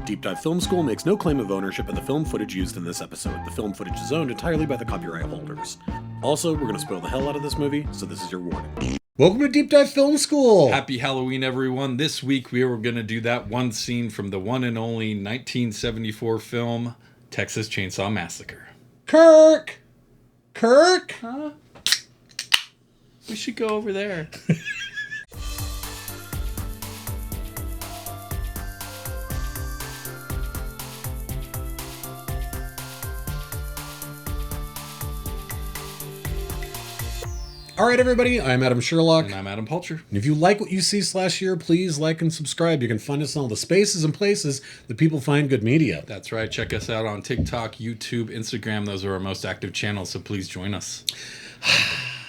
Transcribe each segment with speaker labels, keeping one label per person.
Speaker 1: Deep Dive Film School makes no claim of ownership of the film footage used in this episode. The film footage is owned entirely by the copyright holders. Also, we're going to spoil the hell out of this movie, so this is your warning. Welcome to Deep Dive Film School!
Speaker 2: Happy Halloween, everyone. This week we were going to do that one scene from the one and only 1974 film, Texas Chainsaw Massacre.
Speaker 1: Kirk! Kirk?
Speaker 2: Huh? We should go over there.
Speaker 1: All right, everybody, I'm Adam Sherlock.
Speaker 2: And I'm Adam Pulcher.
Speaker 1: And if you like what you see /year, please like and subscribe. You can find us in all the spaces and places that people find good media.
Speaker 2: That's right. Check us out on TikTok, YouTube, Instagram. Those are our most active channels, so please join us.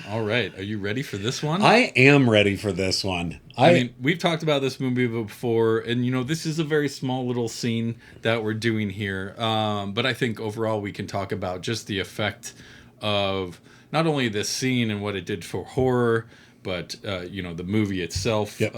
Speaker 2: All right. Are you ready for this one?
Speaker 1: I am ready for this one.
Speaker 2: I mean, we've talked about this movie before, and, you know, this is a very small little scene that we're doing here. But I think overall we can talk about just the effect of not only this scene and what it did for horror, but, you know, the movie itself.
Speaker 1: Yep.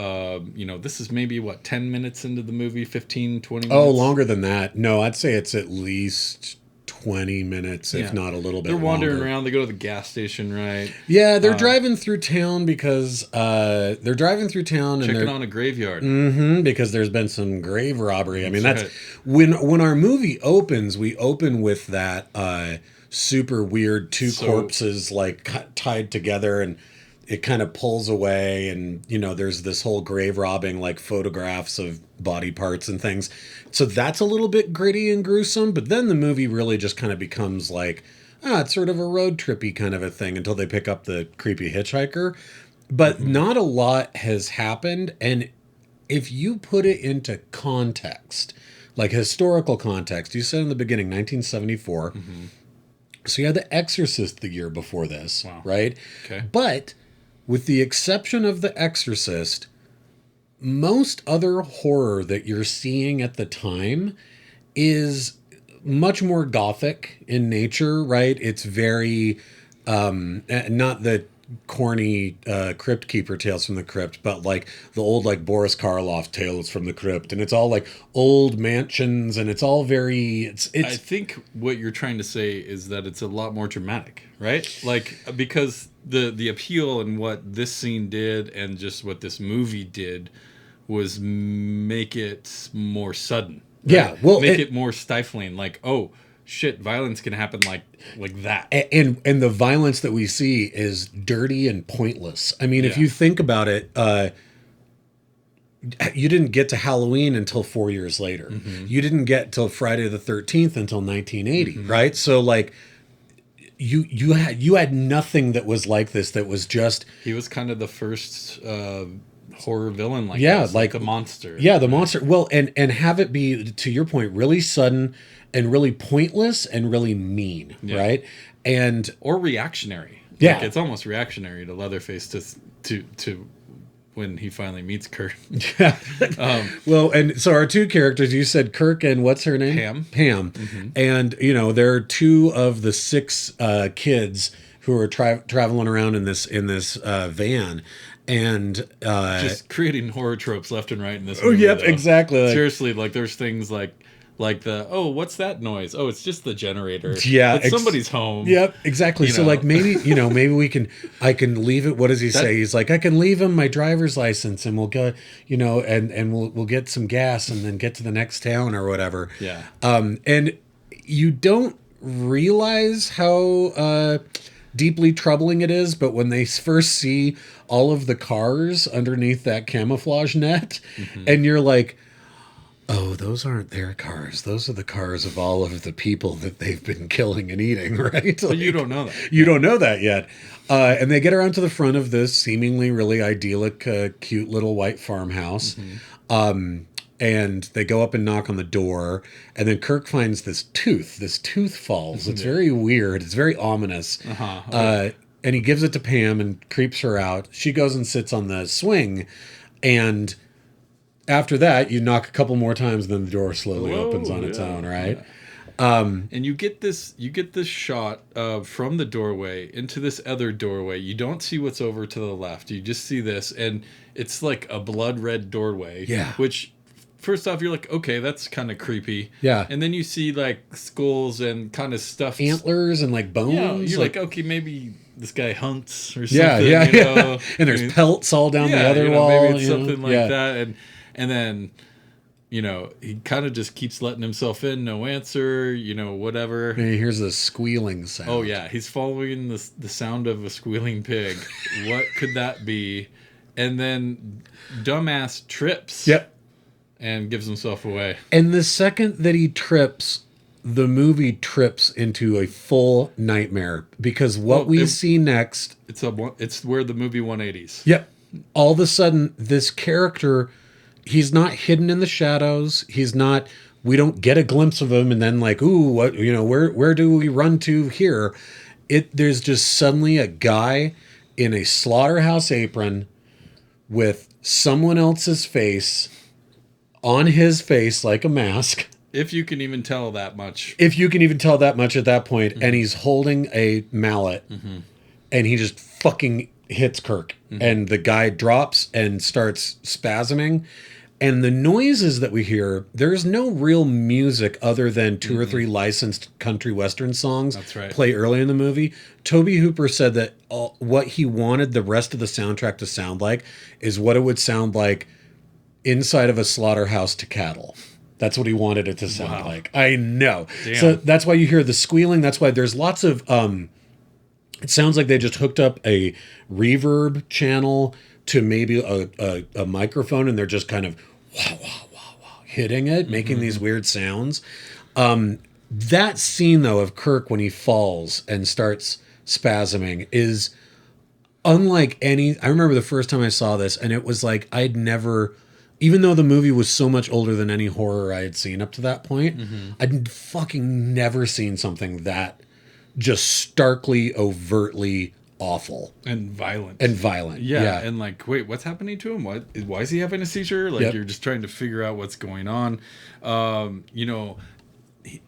Speaker 2: You know, this is maybe, 10 minutes into the movie, 15, 20 minutes?
Speaker 1: Oh, longer than that. No, I'd say it's at least 20 minutes, if not a little bit
Speaker 2: They're wandering
Speaker 1: longer.
Speaker 2: Around. They go to the gas station, right?
Speaker 1: Yeah, they're driving through town because
Speaker 2: Checking
Speaker 1: and
Speaker 2: on a graveyard.
Speaker 1: because there's been some grave robbery. I mean, that's
Speaker 2: right.
Speaker 1: when our movie opens, we open with that super weird two corpses like tied together, and it kind of pulls away, and you know there's this whole grave robbing, like photographs of body parts and things. So that's a little bit gritty and gruesome, but then the movie really just kind of becomes like it's sort of a road trippy kind of a thing until they pick up the creepy hitchhiker. But not a lot has happened, and if you put it into context, like historical context, you said in the beginning 1974. So you had The Exorcist the year before this, right?
Speaker 2: Okay.
Speaker 1: But with the exception of The Exorcist, most other horror that you're seeing at the time is much more gothic in nature, right? It's very, not the corny Crypt Keeper Tales from the Crypt, but like the old like Boris Karloff Tales from the Crypt, and it's all like old mansions, and it's all very it's
Speaker 2: I think what you're trying to say is that it's a lot more dramatic, right? Like, because the appeal and what this scene did and just what this movie did was make it more sudden. Right?
Speaker 1: Yeah, well,
Speaker 2: make it more stifling, like, oh shit, violence can happen like that.
Speaker 1: And the violence that we see is dirty and pointless. I mean, if you think about it, you didn't get to Halloween until 4 years later. You didn't get till Friday the 13th until 1980, right? So like you had nothing that was like this, that was just...
Speaker 2: He was kind of the first horror villain like
Speaker 1: this,
Speaker 2: like a monster.
Speaker 1: Yeah, the monster. Well, and have it be, to your point, really sudden and really pointless and really mean, right? And
Speaker 2: or reactionary.
Speaker 1: Yeah,
Speaker 2: like, it's almost reactionary to Leatherface to when he finally meets Kurt.
Speaker 1: Yeah. Well, and so our two characters, you said Kirk and what's her name? Pam. And you know, there are two of the six kids who are traveling around in this van. And
Speaker 2: just creating horror tropes left and right in this
Speaker 1: movie. Oh, yep,
Speaker 2: though.
Speaker 1: exactly.
Speaker 2: Seriously, like there's things like the what's that noise? Oh, it's just the generator.
Speaker 1: Yeah,
Speaker 2: it's somebody's home.
Speaker 1: Yep, exactly. So like maybe I can leave it. What does he say? He's like, I can leave him my driver's license, and we'll go, and we'll get some gas and then get to the next town or whatever.
Speaker 2: Yeah.
Speaker 1: And you don't realize how deeply troubling it is, but when they first see all of the cars underneath that camouflage net, and you're like, oh, those aren't their cars. Those are the cars of all of the people that they've been killing and eating, right?
Speaker 2: But you don't know that.
Speaker 1: You don't know that yet. And they get around to the front of this seemingly really idyllic, cute little white farmhouse. And they go up and knock on the door, and then Kirk finds this tooth. This tooth falls. It's very weird. It's very ominous. And he gives it to Pam and creeps her out. She goes and sits on the swing, and after that, you knock a couple more times, and then the door slowly opens on its own, right?
Speaker 2: And you get this shot from the doorway into this other doorway. You don't see what's over to the left. You just see this, and it's like a blood red doorway.
Speaker 1: Yeah.
Speaker 2: Which first off, you're like, okay, that's kind of creepy.
Speaker 1: Yeah.
Speaker 2: And then you see like skulls and kind of stuffed
Speaker 1: Antlers and like bones.
Speaker 2: Yeah, you're like, okay, maybe this guy hunts or something.
Speaker 1: Yeah, yeah,
Speaker 2: you know?
Speaker 1: yeah. And there's pelts all down the other
Speaker 2: you know,
Speaker 1: wall.
Speaker 2: Maybe it's something like
Speaker 1: yeah.
Speaker 2: that. And then, you know, he kind of just keeps letting himself in, no answer, you know, whatever.
Speaker 1: And he hears the squealing sound.
Speaker 2: Oh, yeah. He's following the sound of a squealing pig. What could that be? And then dumbass trips.
Speaker 1: Yep.
Speaker 2: And gives himself away.
Speaker 1: And the second that he trips, the movie trips into a full nightmare because what we see next...
Speaker 2: It's where the movie 180s.
Speaker 1: Yep. All of a sudden, this character, he's not hidden in the shadows. He's not... We don't get a glimpse of him and then like, ooh, what, you know, where do we run to here? There's just suddenly a guy in a slaughterhouse apron with someone else's face on his face like a mask.
Speaker 2: If you can even tell that much.
Speaker 1: If you can even tell that much at that point, and he's holding a mallet, and he just fucking hits Kirk, and the guy drops and starts spasming, and the noises that we hear, there's no real music other than two or three licensed country western songs.
Speaker 2: That's right.
Speaker 1: Play early in the movie. Tobe Hooper said that what he wanted the rest of the soundtrack to sound like is what it would sound like inside of a slaughterhouse to cattle. That's what he wanted it to sound like. I know.
Speaker 2: Damn.
Speaker 1: So that's why you hear the squealing. That's why there's lots of... it sounds like they just hooked up a reverb channel to maybe a microphone, and they're just kind of hitting it, making these weird sounds. That scene, though, of Kirk when he falls and starts spasming is unlike any... I remember the first time I saw this, and it was like I'd never... Even though the movie was so much older than any horror I had seen up to that point, I'd fucking never seen something that just starkly, overtly awful.
Speaker 2: And violent.
Speaker 1: Yeah.
Speaker 2: And like, wait, what's happening to him? Why is he having a seizure? Like, you're just trying to figure out what's going on. You know,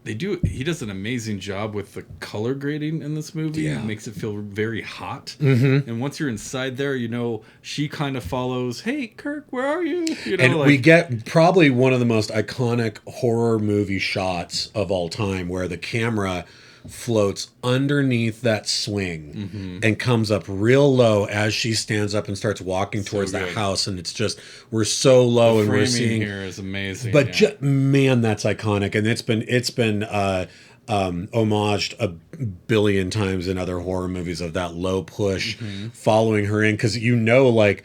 Speaker 2: he does an amazing job with the color grading in this movie.
Speaker 1: Yeah.
Speaker 2: It makes it feel very hot. And once you're inside there, you know, she kind of follows, hey, Kirk, where are you? You know,
Speaker 1: And
Speaker 2: like,
Speaker 1: we get probably one of the most iconic horror movie shots of all time where the camera floats underneath that swing and comes up real low as she stands up and starts walking towards that house, and it's just we're so low and we're seeing
Speaker 2: here is amazing.
Speaker 1: But man, that's iconic, and it's been homaged a billion times in other horror movies of that low push following her in, because you know, like,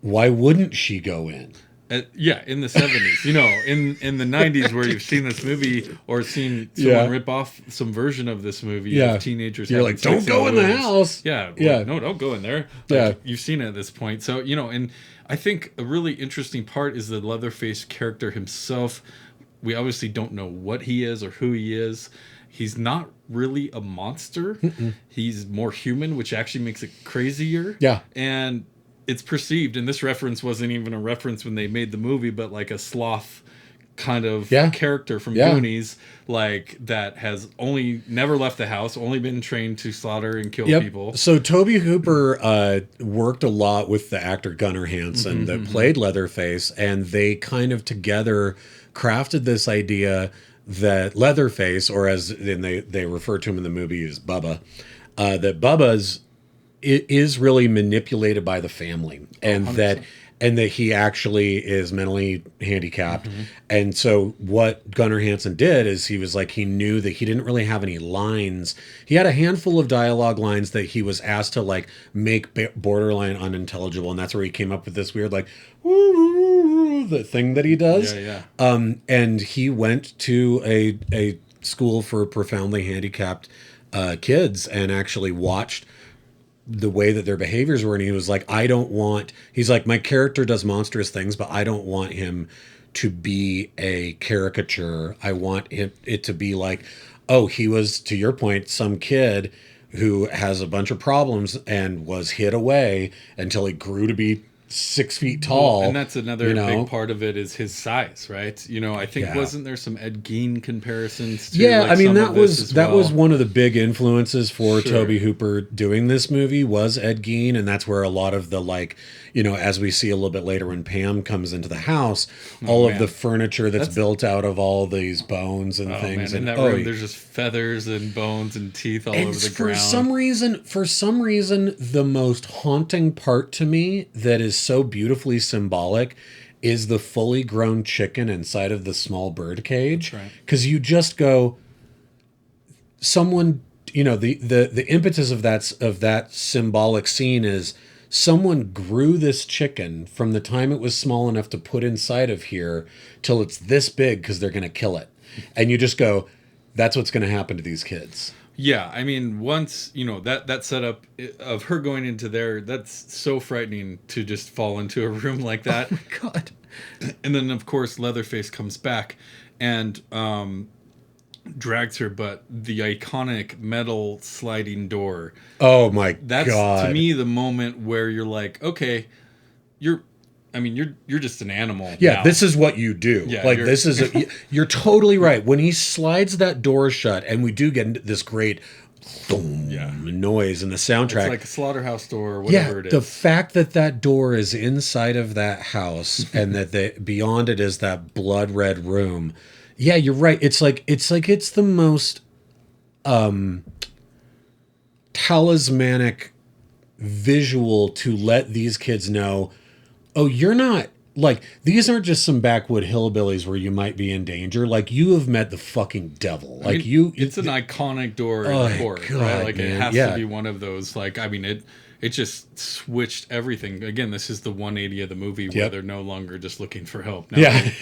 Speaker 1: why wouldn't she go in?
Speaker 2: In the 70s, you know, in the 90s where you've seen this movie or seen someone rip off some version of this movie of teenagers.
Speaker 1: You're like, don't go in the house.
Speaker 2: No, don't go in there. Like, you've seen it at this point. So, you know, and I think a really interesting part is the Leatherface character himself. We obviously don't know what he is or who he is. He's not really a monster. He's more human, which actually makes it crazier.
Speaker 1: Yeah.
Speaker 2: And it's perceived, and this reference wasn't even a reference when they made the movie, but like a sloth kind of character from Goonies, like that has never left the house, only been trained to slaughter and kill people.
Speaker 1: So Tobe Hooper worked a lot with the actor Gunnar Hansen that played Leatherface, and they kind of together crafted this idea that Leatherface, or as they refer to him in the movie as Bubba, that Bubba's is really manipulated by the family, and 100%. that he actually is mentally handicapped. And so what Gunnar Hansen did is he was like, he knew that he didn't really have any lines. He had a handful of dialogue lines that he was asked to like make borderline unintelligible, and that's where he came up with this weird like the thing that he does. And he went to a school for profoundly handicapped kids and actually watched the way that their behaviors were, and he was like, he's like, my character does monstrous things, but I don't want him to be a caricature. I want it to be like, oh, he was, to your point, some kid who has a bunch of problems and was hid away until he grew to be 6 feet tall.
Speaker 2: And that's another
Speaker 1: you know?
Speaker 2: big part of it is his size, right? You know, I think
Speaker 1: Yeah.
Speaker 2: wasn't there some Ed Gein comparisons to
Speaker 1: Yeah,
Speaker 2: like
Speaker 1: I mean
Speaker 2: some
Speaker 1: that
Speaker 2: of this
Speaker 1: was
Speaker 2: as
Speaker 1: that
Speaker 2: well?
Speaker 1: was one of the big influences for
Speaker 2: Sure.
Speaker 1: Tobe Hooper doing this movie was Ed Gein, and that's where a lot of the like, as we see a little bit later when Pam comes into the house, all of
Speaker 2: man.
Speaker 1: the furniture that's built out of all these bones and
Speaker 2: Oh
Speaker 1: things.
Speaker 2: man, in
Speaker 1: And
Speaker 2: that room there's just feathers and bones and teeth all over the
Speaker 1: for
Speaker 2: ground.
Speaker 1: for some reason, the most haunting part to me that is so beautifully symbolic is the fully grown chicken inside of the small bird cage.
Speaker 2: That's right.
Speaker 1: Because you just go, someone, the impetus of that symbolic scene is someone grew this chicken from the time it was small enough to put inside of here till it's this big because they're going to kill it. And you just go, that's what's going to happen to these kids.
Speaker 2: Yeah, I mean, once that setup of her going into there, that's so frightening to just fall into a room like that.
Speaker 1: Oh my God.
Speaker 2: And then of course Leatherface comes back and drags her, but the iconic metal sliding door.
Speaker 1: Oh my
Speaker 2: That's
Speaker 1: God.
Speaker 2: to me the moment where you're like, okay, you're just an animal.
Speaker 1: Yeah,
Speaker 2: now.
Speaker 1: this is what you do.
Speaker 2: Yeah,
Speaker 1: Like this is you're totally right. When he slides that door shut, and we do get this great boom noise in the soundtrack.
Speaker 2: It's like a slaughterhouse door or whatever it is.
Speaker 1: The fact that door is inside of that house and that beyond it is that blood red room. Yeah, you're right. It's the most talismanic visual to let these kids know, oh, you're not like, these aren't just some backwood hillbillies where you might be in danger. Like, you have met the fucking devil. Like,
Speaker 2: it's an iconic door in the court,
Speaker 1: God,
Speaker 2: right? Like,
Speaker 1: man.
Speaker 2: it has
Speaker 1: Yeah.
Speaker 2: to be one of those. Like, I mean, it just switched everything. Again, this is the 180 of the movie where they're no longer just looking for help. Now they're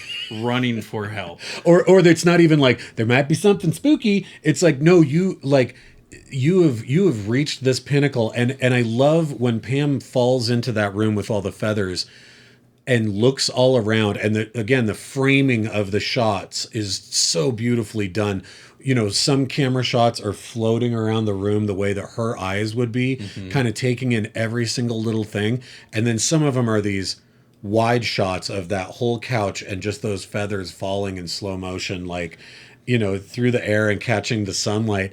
Speaker 2: running for help.
Speaker 1: Or it's not even like there might be something spooky. It's like, no, you have reached this pinnacle. And I love when Pam falls into that room with all the feathers and looks all around, and the framing of the shots is so beautifully done. Some camera shots are floating around the room the way that her eyes would be, kind of taking in every single little thing. And then some of them are these wide shots of that whole couch and just those feathers falling in slow motion, like, through the air and catching the sunlight.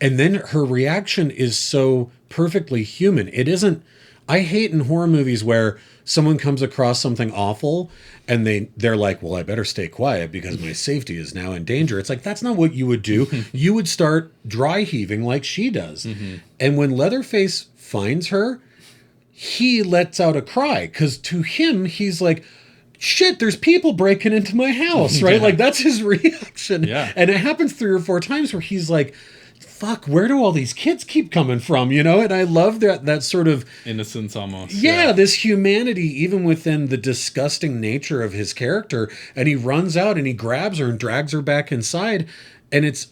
Speaker 1: And then her reaction is so perfectly human. It isn't, I hate in horror movies where someone comes across something awful and they're like, well, I better stay quiet because my safety is now in danger. It's like, that's not what you would do. You would start dry heaving like she does. And when Leatherface finds her, he lets out a cry because to him, he's like, shit, there's people breaking into my house, right? Like, that's his reaction.
Speaker 2: Yeah.
Speaker 1: And it happens 3 or 4 times where he's like, fuck, where do all these kids keep coming from? And I love that sort of
Speaker 2: Innocence almost.
Speaker 1: Yeah, this humanity, even within the disgusting nature of his character. And he runs out and he grabs her and drags her back inside. And it's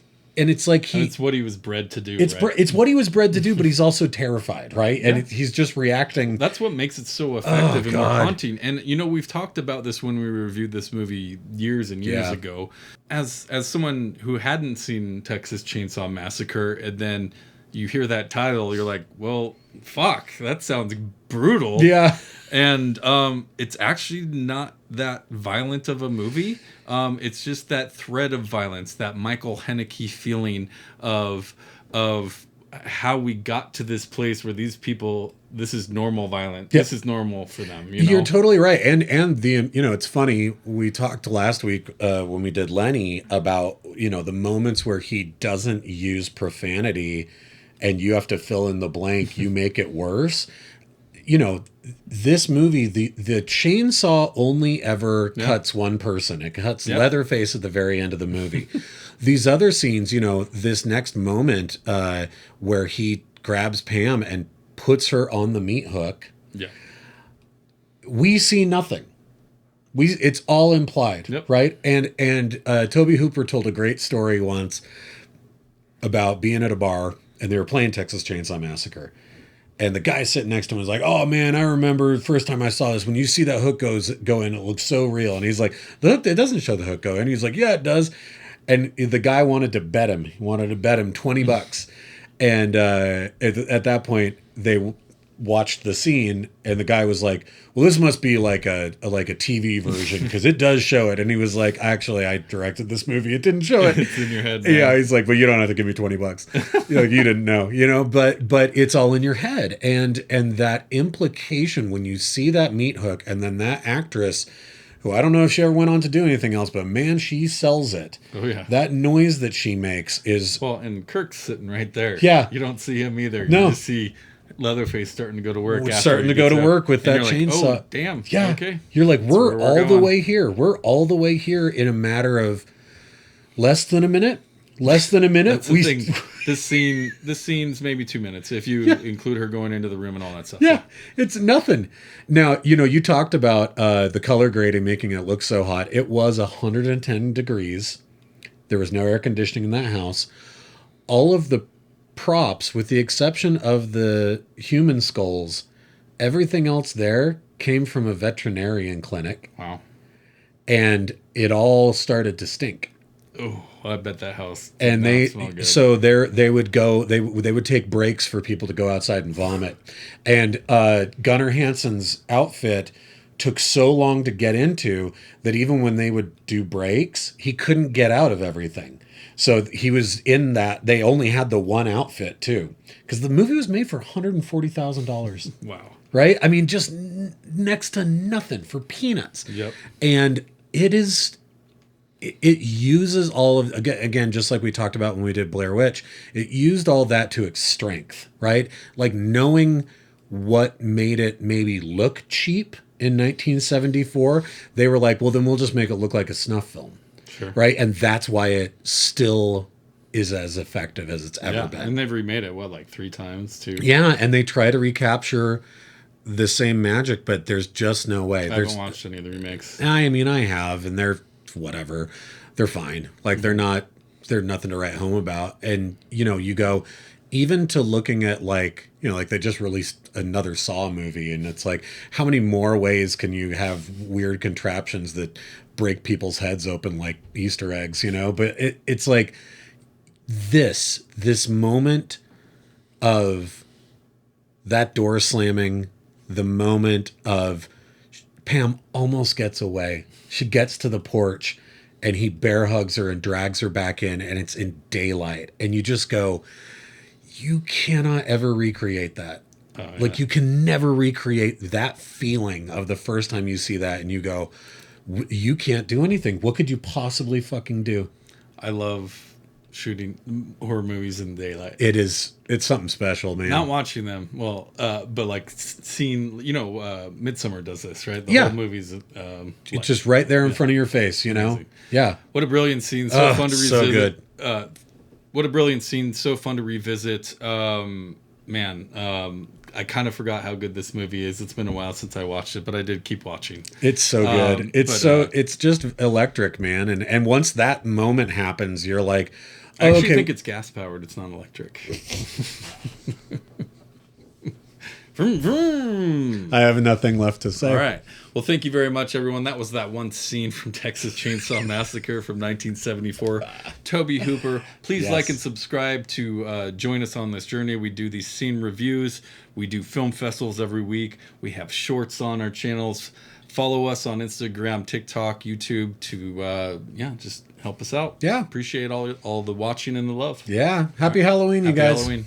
Speaker 1: like
Speaker 2: it's what he was bred to do.
Speaker 1: It's what he was bred to do, but he's also terrified, right? And he's just reacting.
Speaker 2: That's what makes it so effective and more haunting. And we've talked about this when we reviewed this movie years and years ago. As someone who hadn't seen Texas Chainsaw Massacre, and then you hear that title, you're like, well, fuck, that sounds brutal.
Speaker 1: Yeah.
Speaker 2: And it's actually not that violent of a movie. It's just that thread of violence, that Michael Haneke feeling of how we got to this place where these people, this is normal violence. This is normal for them.
Speaker 1: You're totally right. And the it's funny, we talked last week when we did Lenny about the moments where he doesn't use profanity and you have to fill in the blank. You make it worse. This movie, the chainsaw only ever cuts one person. It cuts Leatherface at the very end of the movie. These other scenes, this next moment where he grabs Pam and puts her on the meat hook.
Speaker 2: Yeah.
Speaker 1: We see nothing. It's all implied, right? And Tobe Hooper told a great story once about being at a bar and they were playing Texas Chainsaw Massacre. And the guy sitting next to him was like, oh, man, I remember the first time I saw this. When you see that hook go in, it looks so real. And he's like, the hook, it doesn't show the hook go in. He's like, yeah, it does. And the guy wanted to bet him. He wanted to bet him $20. And at that point, watched the scene, and the guy was like, well, this must be like a TV version because it does show it. And he was like, actually, I directed this movie. It didn't show it.
Speaker 2: It's in your head, man.
Speaker 1: Yeah, he's like, but you don't have to give me $20. Like, you didn't know, but it's all in your head. And that implication when you see that meat hook, and then that actress, who I don't know if she ever went on to do anything else, but man, she sells it.
Speaker 2: Oh, yeah.
Speaker 1: That noise that she makes is...
Speaker 2: Well, and Kirk's sitting right there.
Speaker 1: Yeah.
Speaker 2: You don't see him either.
Speaker 1: No.
Speaker 2: You just see Leatherface starting to go to work.
Speaker 1: We're starting to go to work with that chainsaw.
Speaker 2: Like, oh, damn.
Speaker 1: Yeah.
Speaker 2: Okay.
Speaker 1: You're like,
Speaker 2: That's
Speaker 1: we're
Speaker 2: where
Speaker 1: all the
Speaker 2: going.
Speaker 1: way here. We're all the way here in a matter of less than a minute. Less than a minute.
Speaker 2: That's the thing. This scene's maybe 2 minutes if you include her going into the room and all that stuff.
Speaker 1: Yeah, it's nothing. Now, you talked about the color grading making it look so hot. It was 110 degrees. There was no air conditioning in that house. All of the props, with the exception of the human skulls, everything else there came from a veterinarian clinic.
Speaker 2: Wow.
Speaker 1: And it all started to stink.
Speaker 2: Oh, I bet that house.
Speaker 1: And they would take breaks for people to go outside and vomit. And Gunnar Hansen's outfit took so long to get into that even when they would do breaks, he couldn't get out of everything. So he was in that. They only had the one outfit too, because the movie was made for $140,000.
Speaker 2: Wow.
Speaker 1: Right? I mean, just next to nothing, for peanuts.
Speaker 2: Yep.
Speaker 1: And it uses all of, again, just like we talked about when we did Blair Witch, it used all that to its strength, right? Like knowing what made it maybe look cheap in 1974, they were like, well, then we'll just make it look like a snuff film.
Speaker 2: Sure.
Speaker 1: Right? And that's why it still is as effective as it's ever been.
Speaker 2: And they've remade it, like 3 times too?
Speaker 1: Yeah, and they try to recapture the same magic, but there's just no way.
Speaker 2: I haven't watched any of the remakes.
Speaker 1: I mean, I have, and they're whatever. They're fine. Like, they're nothing to write home about. And, you go, even to looking at like they just released another Saw movie, and it's like, how many more ways can you have weird contraptions that break people's heads open like Easter eggs, But it's like this moment of that door slamming, the moment of Pam almost gets away. She gets to the porch and he bear hugs her and drags her back in, and it's in daylight. And you just go, you cannot ever recreate that. Oh, yeah. Like, you can never recreate that feeling of the first time you see that and you go, you can't do anything. What could you possibly fucking do?
Speaker 2: I love shooting horror movies in daylight.
Speaker 1: It's something special, man.
Speaker 2: Not watching them, but like seeing, Midsommar does this, right? The whole movie's
Speaker 1: it's just right there in front of your face,
Speaker 2: Amazing.
Speaker 1: Yeah.
Speaker 2: What a brilliant scene! So fun to revisit.
Speaker 1: So good.
Speaker 2: What a brilliant scene! So fun to revisit. I kind of forgot how good this movie is. It's been a while since I watched it, but I did keep watching.
Speaker 1: It's so good. It's just electric, man. And once that moment happens, you're like,
Speaker 2: I actually think it's gas powered. It's not electric. Vroom, vroom.
Speaker 1: I have nothing left to say.
Speaker 2: All right. Well, thank you very much, everyone. That was that one scene from Texas Chainsaw Massacre from 1974. Tobe Hooper. Please like and subscribe to join us on this journey. We do these scene reviews. We do film festivals every week. We have shorts on our channels. Follow us on Instagram, TikTok, YouTube to just help us out.
Speaker 1: Yeah.
Speaker 2: Appreciate all the watching and the love.
Speaker 1: Yeah. Happy Halloween, you guys.
Speaker 2: Halloween.